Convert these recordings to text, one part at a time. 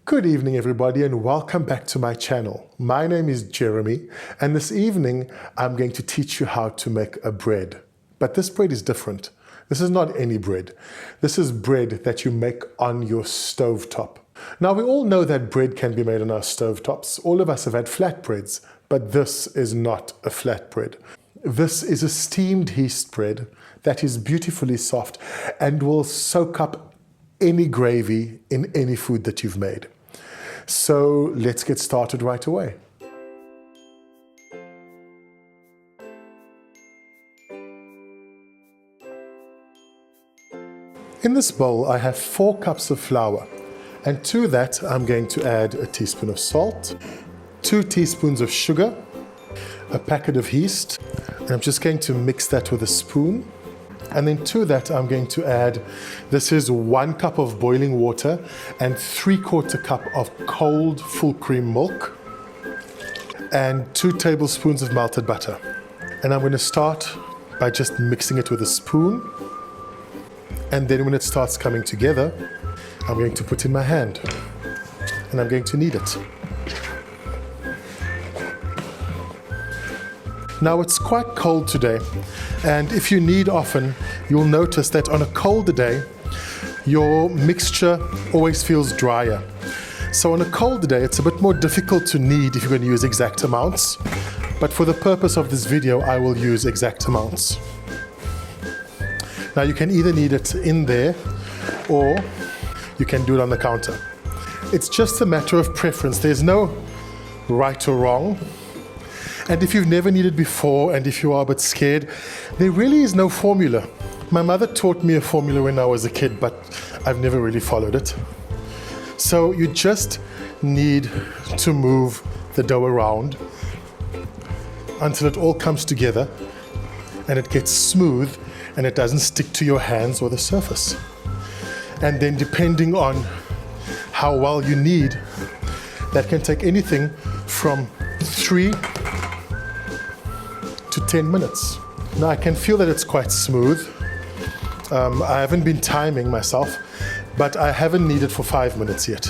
Good evening everybody and welcome back to my channel. My name is Jeremy and this evening I'm going to teach you how to make a bread. But this bread is different. This is not any bread. This is bread that you make on your stovetop. Now we all know that bread can be made on our stovetops. All of us have had flatbreads, but this is not a flatbread. This is a steamed yeast bread that is beautifully soft and will soak up any gravy in any food that you've made. So let's get started right away. In this bowl I have 4 cups of flour, and to that I'm going to add a teaspoon of salt, 2 teaspoons of sugar, a packet of yeast, and I'm just going to mix that with a spoon. And then to that I'm going to add, this is 1 cup of boiling water and 3/4 cup of cold full cream milk and 2 tablespoons of melted butter. And I'm going to start by just mixing it with a spoon, and then when it starts coming together I'm going to put in my hand and I'm going to knead it. Now it's quite cold today, and if you knead often, you'll notice that on a colder day, your mixture always feels drier. So on a colder day, it's a bit more difficult to knead if you're going to use exact amounts, but for the purpose of this video, I will use exact amounts. Now you can either knead it in there, or you can do it on the counter. It's just a matter of preference. There's no right or wrong. And if you've never kneaded before, and if you are a bit scared, there really is no formula. My mother taught me a formula when I was a kid, but I've never really followed it. So you just need to move the dough around until it all comes together and it gets smooth and it doesn't stick to your hands or the surface. And then depending on how well you knead, that can take anything from 3 to 10 minutes. Now I can feel that it's quite smooth. I haven't been timing myself, but I haven't kneaded for 5 minutes yet.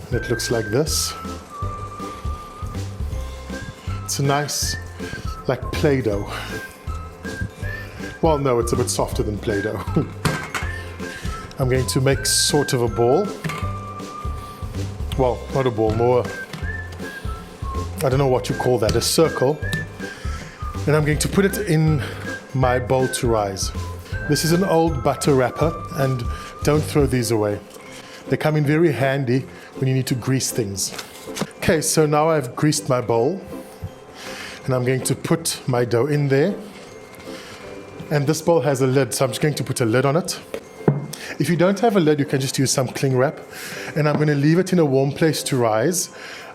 And it looks like this. It's a nice, like Play-Doh. Well, no, it's a bit softer than Play-Doh. I'm going to make sort of a ball. Well, not a ball, more, I don't know what you call that, a circle. And I'm going to put it in my bowl to rise. This is an old butter wrapper, and don't throw these away. They come in very handy when you need to grease things. Okay, so now I've greased my bowl, and I'm going to put my dough in there. And this bowl has a lid, so I'm just going to put a lid on it. If you don't have a lid, you can just use some cling wrap. And I'm going to leave it in a warm place to rise.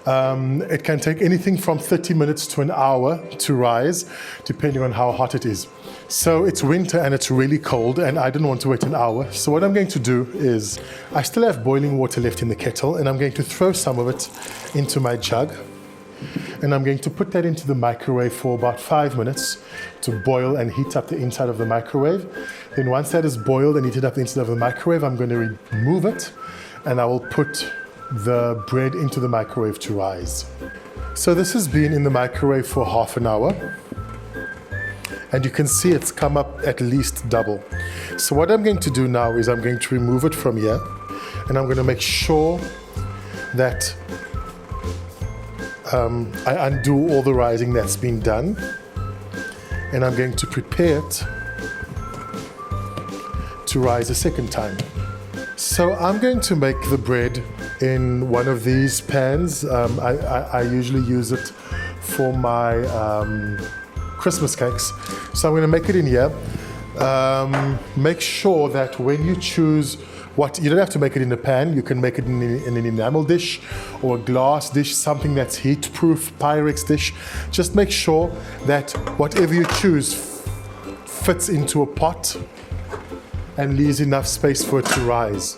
It can take anything from 30 minutes to an hour to rise, depending on how hot it is. So it's winter and it's really cold, and I didn't want to wait an hour. So what I'm going to do is, I still have boiling water left in the kettle, and I'm going to throw some of it into my jug. And I'm going to put that into the microwave for about 5 minutes to boil and heat up the inside of the microwave. Then once that is boiled and heated up the inside of the microwave, I'm going to remove it, and I will put the bread into the microwave to rise. So this has been in the microwave for half an hour, and you can see it's come up at least double. So what I'm going to do now is I'm going to remove it from here, and I'm going to make sure that I undo all the rising that's been done, and I'm going to prepare it to rise a second time. So I'm going to make the bread in one of these pans. I usually use it for my Christmas cakes. So I'm going to make it in here. Make sure that when you choose you don't have to make it in a pan. You can make it in an enamel dish or a glass dish, something that's heat-proof, Pyrex dish. Just make sure that whatever you choose fits into a pot and leaves enough space for it to rise.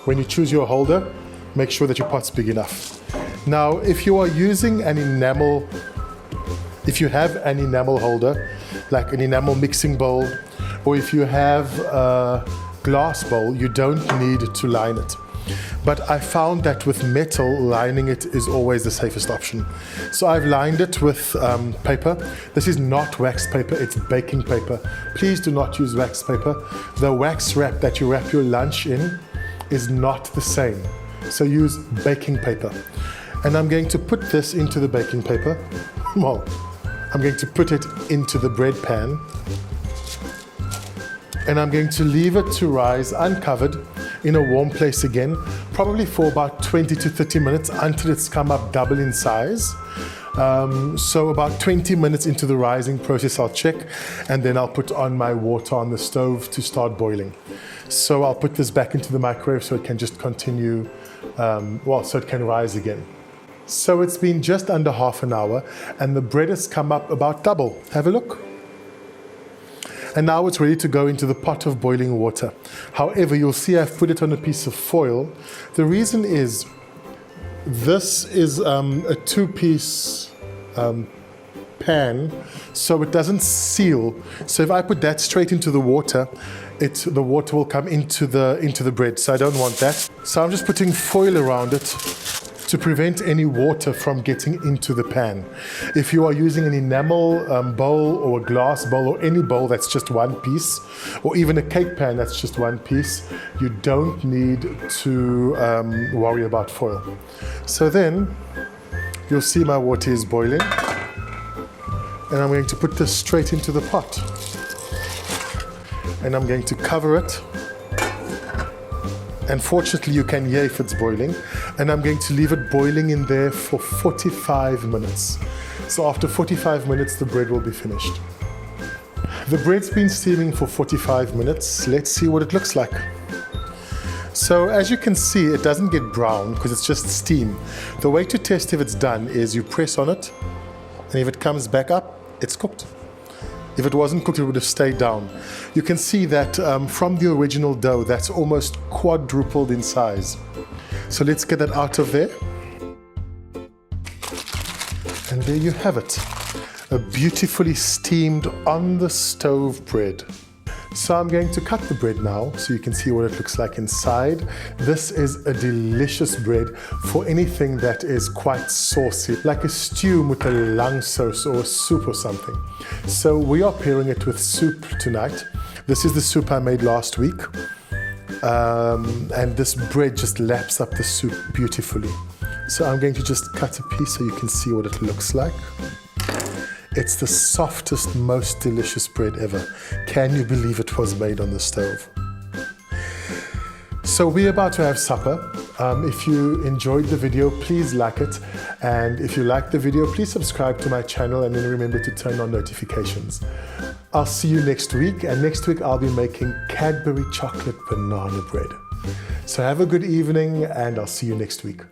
When you choose your holder, make sure that your pot's big enough. Now, if you are using an enamel, if you have an enamel holder, like an enamel mixing bowl, or if you have a glass bowl, you don't need to line it. But I found that with metal, lining it is always the safest option. So I've lined it with paper. This is not wax paper, it's baking paper. Please do not use wax paper. The wax wrap that you wrap your lunch in is not the same. So use baking paper. And I'm going to put this into the baking paper. Well, I'm going to put it into the bread pan. And I'm going to leave it to rise uncovered in a warm place again, probably for about 20 to 30 minutes until it's come up double in size. So about 20 minutes into the rising process, I'll check, and then I'll put on my water on the stove to start boiling. So I'll put this back into the microwave so it can just continue, so it can rise again. So it's been just under half an hour and the bread has come up about double. Have a look. And now it's ready to go into the pot of boiling water. However, you'll see I've put it on a piece of foil. The reason is this is a two-piece pan, so it doesn't seal. So if I put that straight into the water, the water will come into the bread. So I don't want that. So I'm just putting foil around it to prevent any water from getting into the pan. If you are using an enamel bowl or a glass bowl or any bowl that's just one piece, or even a cake pan that's just one piece, you don't need to worry about foil. So then you'll see my water is boiling and I'm going to put this straight into the pot. And I'm going to cover it. And fortunately you can hear if it's boiling, and I'm going to leave it boiling in there for 45 minutes. So after 45 minutes the bread will be finished. The bread's been steaming for 45 minutes. Let's see what it looks like. So as you can see, it doesn't get brown because it's just steam. The way to test if it's done is you press on it, and if it comes back up, it's cooked. If it wasn't cooked, it would have stayed down. You can see that from the original dough, that's almost quadrupled in size. So let's get that out of there. And there you have it, a beautifully steamed on the stove bread. So I'm going to cut the bread now so you can see what it looks like inside. This is a delicious bread for anything that is quite saucy, like a stew with a lang sauce or a soup or something. So we are pairing it with soup tonight. This is the soup I made last week. And this bread just laps up the soup beautifully. So I'm going to just cut a piece so you can see what it looks like. It's the softest, most delicious bread ever. Can you believe it was made on the stove? So we're about to have supper. If you enjoyed the video, please like it. And if you like the video, please subscribe to my channel and then remember to turn on notifications. I'll see you next week. And next week I'll be making Cadbury chocolate banana bread. So have a good evening and I'll see you next week.